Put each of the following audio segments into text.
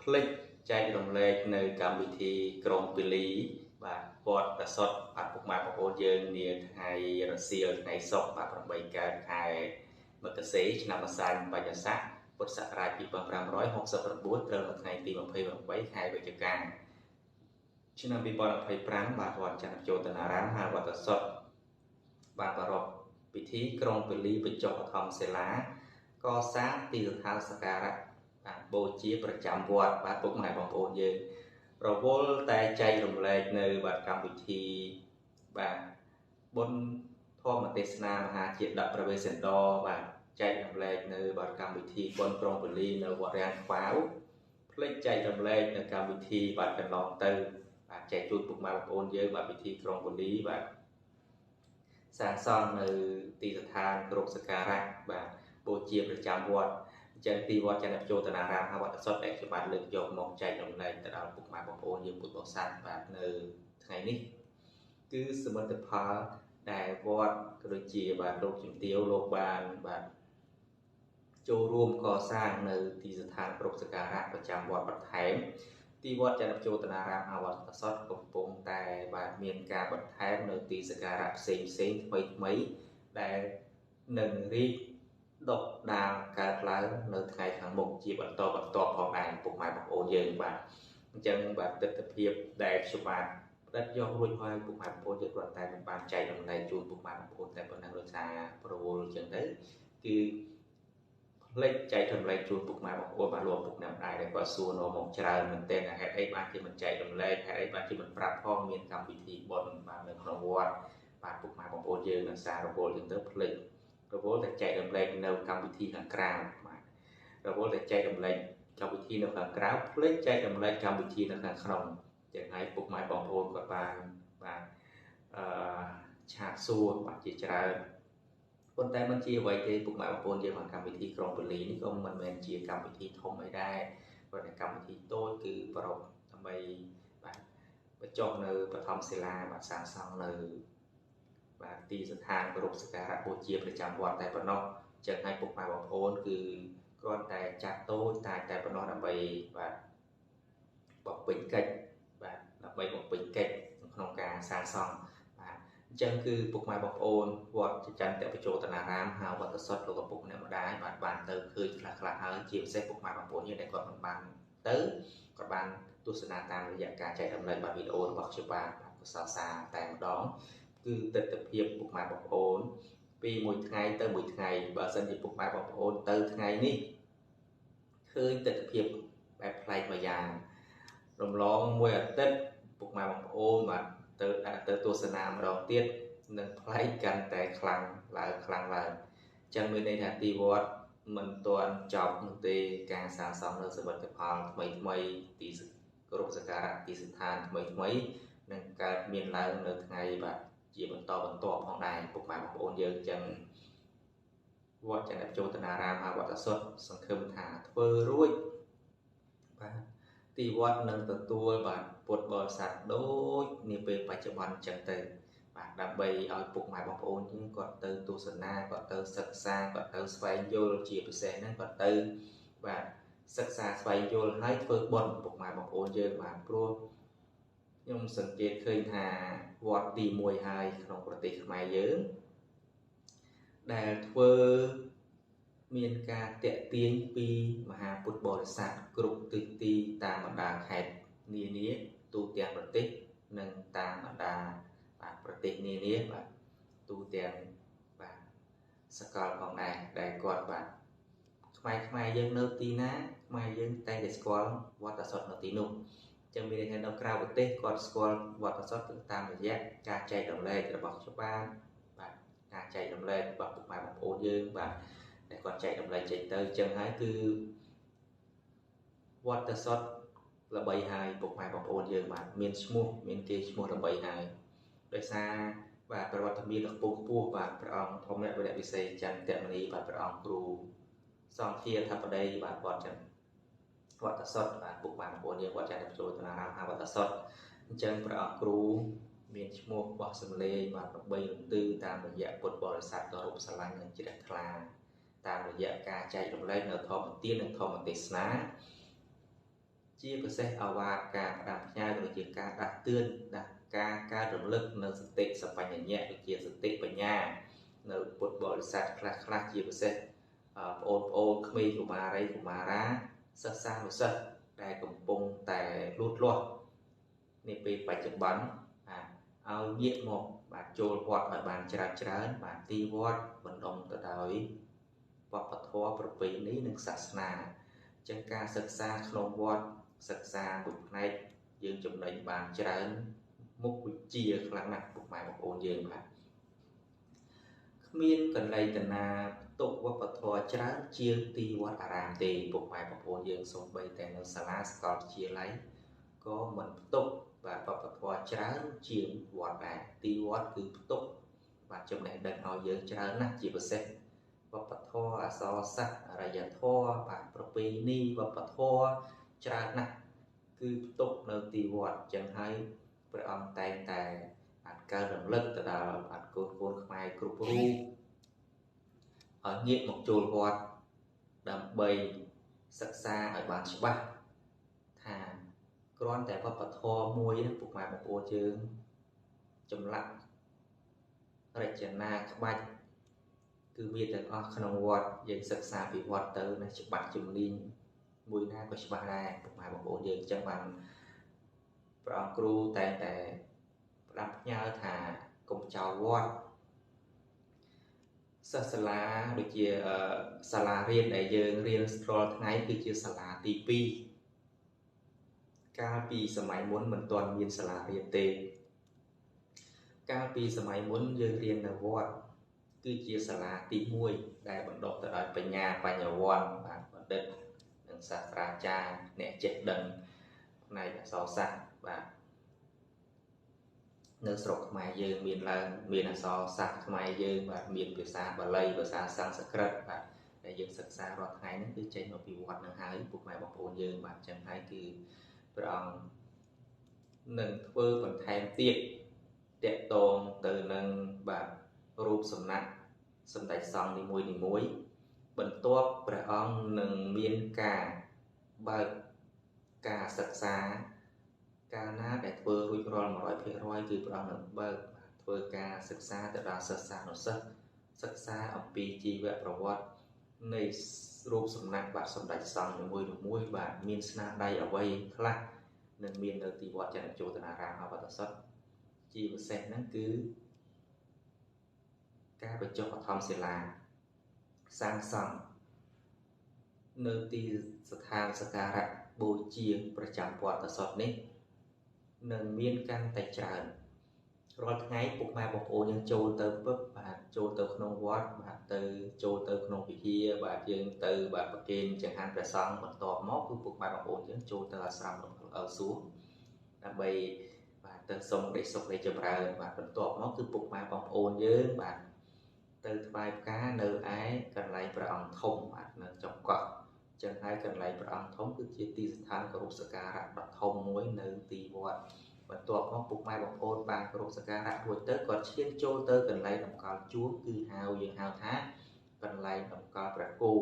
ភ្លេចចែករំលែកនៅកម្មវិធីក្រុងពាលីបាទវត្តប្រសុទ្ធបាទពុកម៉ែបងប្អូនយើងនាថ្ងៃរសៀលថ្ងៃសុក្របាទ8កើតខែមករាឆ្នាំម្សាញ់បញ្ញាស័កពុទ្ធសករាជ2569ត្រូវនៅថ្ងៃទី28ខែវិច្ឆិកាឆ្នាំ2025បាទវត្តចន្ទជោតនារាមហាវត្តប្រសុទ្ធបាទប្រារព្ធពិធីក្រុងពាលីបញ្ចុះបឋមសិលាកសាងទីស្ថានសក្ការៈបាទបូជាប្រចាំវត្តបាទពុកម៉ែបងប្អូនយើងរវល់តែចែករំលែកនៅបាទកម្មវិធីបាទបុណ្យធម្មទេសនាមហាជាដកប្រវេសិណ្ឌរបាទចែករំលែកនៅបាទកម្មវិធីបុណ្យក្រុងពាលីនៅវត្តរាំងខ្វាវភ្លេចចែករំលែកនៅកម្មវិធីបាទកន្លងទៅបាទចែកជូនពុកម៉ែបងប្អូនយើងបាទពិធីក្រុងពាលីបាទសាងសង់នៅទីស្ថានគ្រប់សក្ការៈបាទបូជាប្រចាំវត្តអញ្ចឹងទីវត្តចន្ទជោតនារាមហើយវត្តសុទ្ធដែលខ្ញុំបានលើកយកមកចែករំលែកទៅដល់ពុកម៉ែបងប្អូនយើងពុទ្ធបរិស័ទបាទនៅថ្ងៃនេះគឺសមិទ្ធផលដែលវត្តក៏ដូចជាបាទលោកជំទាវលោកបានបាទចូលរួមកសាងនៅទីស្ថានគ្រប់សក្ការៈប្រចាំវត្តបន្ថែមទីវត្តចន្ទជោតនារាមហើយវត្តសុទ្ធកំពុងតែបាទមានការបន្ថែមនៅទីសក្ការៈផ្សេងថ្មីដែលនឹងរីកដុះដាលកើតឡើងនៅថ្ងៃខាងមុខជាបន្តផងដែរពុកម៉ែបងប្អូនយើងបាទអញ្ចឹងបាទទស្សនវិជ្ជាដែលខ្ញុំបាទផ្តិតយករួចហើយពុកម៉ែបងប្អូនយើងគ្រាន់តែមិនបានចែករំលែកជូនពុកម៉ែបងប្អូនតែប៉ុណ្ណឹងដោយសារប្រវល់អញ្ចឹងទៅគឺផ្លេចចែករំលែកជូនពុកម៉ែបងប្អូនបាទលោកពុកអ្នកម្ដាយដែលគាត់សួរនាំមកច្រើនមែនទែនហេតុអីបានជាមិនចែករំលែកហេតុអីបានជាមិនប្រាប់ផងមានកម្មវិធីបុណ្យបាទនៅក្នុងវត្តបាទពុកម៉ែបងប្អូនយើងនឹងសាររវល់យើងទៅផ្លេចរវល់តែចែករំលែកនៅកម្មវិធីខាងក្រៅបាទរវល់តែចែករំលែកកម្មវិធីនៅខាងក្រៅភ្លេចចែករំលែកកម្មវិធីនៅខាងក្នុងចឹងហើយពុកម៉ែបងប្អូនគាត់បានបាទឆាតសួរបាទជាច្រើនប៉ុន្តែមិនជាអ្វីទេពុកម៉ែបងប្អូនយើងក្នុងកម្មវិធីក្រុងពាលីនេះក៏មិនមែនជាកម្មវិធីធំអីដែរព្រោះតែកម្មវិធីតូចគឺប្រកដើម្បីបាទបញ្ចុះនៅបឋមសិលាបាទសាងសង់នៅបាទទីស្ថានគោរពសក្ការៈបូជាប្រចាំវត្តតែប៉ុណ្ណោះចឹងឲ្យពុកម៉ែបងប្អូនគឺគ្រាន់តែចាត់តូចតែប៉ុណ្ណោះដើម្បីបាទបំពេញកិច្ចបាទដើម្បីបំពេញកិច្ចក្នុងការសាងសង់បាទអញ្ចឹងគឺពុកម៉ែបងប្អូនវត្តចន្ទបជោតនារាមហើយវត្តសុទ្ធលោកឪពុកម្នាក់ម្ដាយបានទៅឃើញខ្លះហើយជាពិសេសពុកម៉ែបងប្អូនយើងដែលគាត់មិនបានទៅគាត់បានទស្សនាតាមរយៈការចែករំលែកបាទវីដេអូរបស់ខ្ញុំបាទកសលសារតែម្ដងគឺទស្សនវិជ្ជាពុកម៉ែបងប្អូនពីមួយថ្ងៃទៅមួយថ្ងៃបើសិនជាពុកម៉ែបងប្អូនទៅថ្ងៃនេះឃើញទស្សនវិជ្ជាបែបប្លែកមួយយ៉ាងរំលងមួយអាទិត្យពុកម៉ែបងប្អូនបាទទៅទស្សនាម្ដងទៀតនឹងប្លែកកាន់តែខ្លាំងឡើងអញ្ចឹងមានន័យថាទីវត្តមិនទាន់ចប់នោះទេការសាងសង់នៅសមិទ្ធផលថ្មីទីគោរពសក្ការៈទីស្ថានថ្មីនឹងកើតមានឡើងនៅថ្ងៃបាទជាបន្តផងដែរពុកម៉ែបងប្អូនយើងចឹងវត្តចន្ទជោតនារាមហើយវត្តសុទ្ធសង្ឃឹមថាធ្វើរួចបាទទីវត្តនឹងទទួលបាទពុទ្ធបរិស័ទដូចនាពេលបច្ចុប្បន្នចឹងទៅបាទដើម្បីឲ្យពុកម៉ែបងប្អូនយើងគាត់ទៅទស្សនាគាត់ទៅសិក្សាគាត់ទៅស្វែងយល់ជាពិសេសហ្នឹងគាត់ទៅបាទសិក្សាស្វែងយល់ហើយធ្វើបុណ្យពុកម៉ែបងប្អូនយើងបាទព្រោះខ្ញុំសង្កេតឃើញថាវត្តទី1ហើយក្នុងប្រទេសខ្មែរយើងដែលធ្វើមានការតាក់ទាញពីមហាពុទ្ធបរិស័ទគ្រប់ទិសទីតាមបណ្ដាខេត្តនានាទូទាំងប្រទេសនិងតាមបណ្ដាបាទប្រទេសនានាបាទទូទាំងបាទសកលផងដែរដែលគាត់បាទខ្មែរយើងនៅទីណាខ្មែរយើងតែងតែស្គាល់វត្តសុទ្ធនៅទីនោះចឹងមានន័យថានៅក្រៅប្រទេសគាត់ស្គាល់វត្តសុទ្ធគឺតាមរយៈការចែករំលែករបស់ខ្ញុំបាទការចែករំលែករបស់ពុកម៉ែបងប្អូនយើងបាទតែគាត់ចែករំលែកចេញទៅចឹងហើយគឺវត្តសុទ្ធល្បីហើយពុកម៉ែបងប្អូនយើងបាទមានឈ្មោះមានគេឈ្មោះល្បីហើយដោយសារបាទប្រវត្តិមានខ្ពស់បាទព្រះអង្គធម្មវរៈវិសេសចន្ទមនីបាទព្រះអង្គគ្រូសង្ឃាធិបតីបាទវត្តសុទ្ធបាទពុកម៉ែបងប្អូនយើងវត្តចន្ទជោតនារាមហើយវត្តសុទ្ធអញ្ចឹងព្រះអង្គគ្រូមានឈ្មោះបោះសម្លេងបាទប្របីរន្ទឺតាមរយៈពុទ្ធបរិស័ទគោរពស្រឡាញ់និងជ្រះថ្លាតាមរយៈការចែករំលែកនៅធម្មទាននិងធម្មទេសនា ជាពិសេសអវាទការផ្ដាំផ្ញើដូចជាការដាស់តឿនការរំលឹកនៅសតិសបញ្ញៈដូចជាសតិបញ្ញានៅពុទ្ធបរិស័ទខ្លះជាពិសេសបងប្អូនក្មេងកុមារីកុមារាសិស្សានុសិស្សដែលកំពុងតែលូតលាស់នាពេលបច្ចុប្បន្នឲ្យងាកមកបាទចូលវត្តឲ្យបានច្រើនបាទទីវត្តបណ្ដុំទៅដោយវប្បធម៌ប្រពៃណីនិងសាសនាចឹងការសិក្សាក្នុងវត្តសិក្សាមួយផ្នែកយើងចំណេញបានច្រើនមុខវិជ្ជាខ្លាំងណាស់ពុកម៉ែបងប្អូនយើងបាទគ្មានកន្លែងតាណាផ្ទុកវប្បធម៌ច្រើនជាងទីវត្តអារាមទេពុកម៉ែបងប្អូនយើងសូម្បីតែនៅសាលាសាកលវិទ្យាល័យក៏មិនផ្ទុកបាទវប្បធម៌ច្រើនជាងវត្តដែរទីវត្តគឺផ្ទុកបាទចំណេះដឹងឲ្យយើងច្រើនណាស់ជាពិសេសវប្បធម៌អក្សរសាស្ត្រអរិយធម៌បាទប្រពៃណីវប្បធម៌ច្រើនណាស់គឺផ្ទុកនៅទីវត្តចឹងហើយព្រះអង្គតែងតែអាចកើរំលឹកទៅដល់បាទកូនខ្មែរគ្រប់រូបឲ្យងាកមកចូលវត្តដើម្បីសិក្សាឲ្យបានច្បាស់ថាគ្រាន់តែវប្បធម៌មួយពុកម៉ែបងប្អូនយើងចម្លាក់រចនាក្បាច់គឺមានទាំងអស់ក្នុងវត្តយើងសិក្សាពីវត្តទៅណាច្បាស់ជំនាញមួយណាក៏ច្បាស់ដែរពុកម៉ែបងប្អូនយើងចឹងបានព្រះអង្គគ្រូតែងតែផ្ដាំផ្ញើថាកុំចោលវត្តសិស្សសាលាដូចជាសាលារៀនដែលយើងរៀនស្គាល់ថ្ងៃគឺជាសាលាទី2កាលពីសម័យមុនមិនទាន់មានសាលារៀនទេកាលពីសម័យមុនយើងរៀននៅវត្តគឺជាសាលាទី1ដែលបណ្ដុះទៅដោយបញ្ញាបញ្ញវន្តបាទបណ្ឌិតនិងសាស្ត្រាចារ្យអ្នកចេះដឹងផ្នែកអក្សរសាស្ត្របាទនៅស្រុកខ្មែរយើងមានអក្សរសាស្ត្រខ្មែរយើងបាទមានភាសាបាលីភាសាសំស្ក្រឹតបាទដែលយើងសិក្សារាល់ថ្ងៃហ្នឹងគឺចេញមកពីវត្តនឹងហើយពុកម៉ែបងប្អូនយើងបាទចឹងហើយគឺព្រះអង្គនឹងធ្វើបន្ថែមទៀតតកតងទៅនឹងបាទរូបសំណាកសម្ដេចសង្ឃនីមួយបន្ទាប់ព្រះអង្គនឹងមានការបើកការសិក្សាកាលណាដែលធ្វើរួចរាល់ 100% គឺព្រះអង្គនឹងបើកធ្វើការសិក្សាទៅដល់សិស្សានុសិស្សសិក្សាអំពីជីវប្រវត្តិនៃរូបសំណាកបាទសម្ដេចសង្ឃនីមួយបាទមានស្នាដៃអ្វីខ្លះនឹងមាននៅទីវត្តចន្ទជោតនារាមអបតសុទ្ធជាពិសេសហ្នឹងគឺការបញ្ចុះបឋមសិលាសាងសង់នៅទីស្ថានសក្ការៈបូជាប្រចាំវត្តសុទ្ធនេះនឹងមានកាន់តែច្រើនរាល់ថ្ងៃពុកម៉ែបងប្អូនយើងចូលទៅពឹបបាទចូលទៅក្នុងវត្តបាទចូលទៅក្នុងវិហារបាទយើងទៅបាទប្រគេនចង្ហាន់ព្រះសង្ឃបន្ទាប់មកគឺពុកម៉ែបងប្អូនយើងចូលទៅអាស្រមសួរដើម្បីបាទទៅសុំក្តីសុខនៃចម្រើនបាទបន្ទាប់មកគឺពុកម៉ែបងប្អូនយើងបាទទៅថ្វាយផ្កានៅឯកន្លែងព្រះអង្គធំបាទនៅចុងកោះចឹងហើយកន្លែងព្រះអង្គធំគឺជាទីស្ថានគោរពសក្ការៈដ៏ធំមួយនៅទីវត្តបន្ទាប់មកពុកម៉ែបងប្អូនបានគោរពសក្ការៈរួចទៅគាត់ឈានចូលទៅកន្លែងតម្កល់ជួរគឺយើងហៅថាកន្លែងតម្កល់ព្រះគោ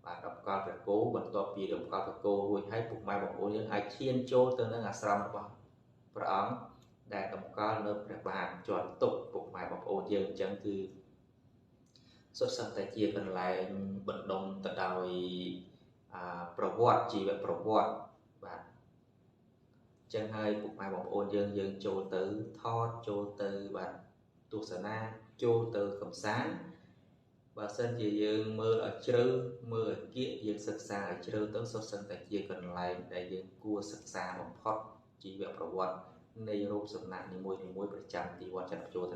បាទតម្កល់ព្រះគោបន្ទាប់ពីតម្កល់ព្រះគោរួចហើយពុកម៉ែបងប្អូនយើងអាចឈានចូលទៅនឹងអាស្រមរបស់ព្រះអង្គដែលតម្កល់នៅព្រះបាទជាន់ទុកពុកម៉ែបងប្អូនយើងអញ្ចឹងគឺសុទ្ធសឹងតែជាកន្លែងបណ្ដុំទៅដោយប្រវត្តិជីវប្រវត្តិបាទចឹងហើយពុកម៉ែបងប្អូនយើងចូលទៅថតចូលទៅបាទទស្សនាចូលទៅកំសាន្តបើសិនជាយើងមើលឲ្យជ្រៅមើលឲ្យគៀកយើងសិក្សាឲ្យជ្រៅទៅសុទ្ធសឹងតែជាកន្លែងដែលយើងគួរសិក្សាបំផុតជីវប្រវត្តិនៃរូបសំណាកនីមួយប្រចាំទីវត្តចន្ទជោត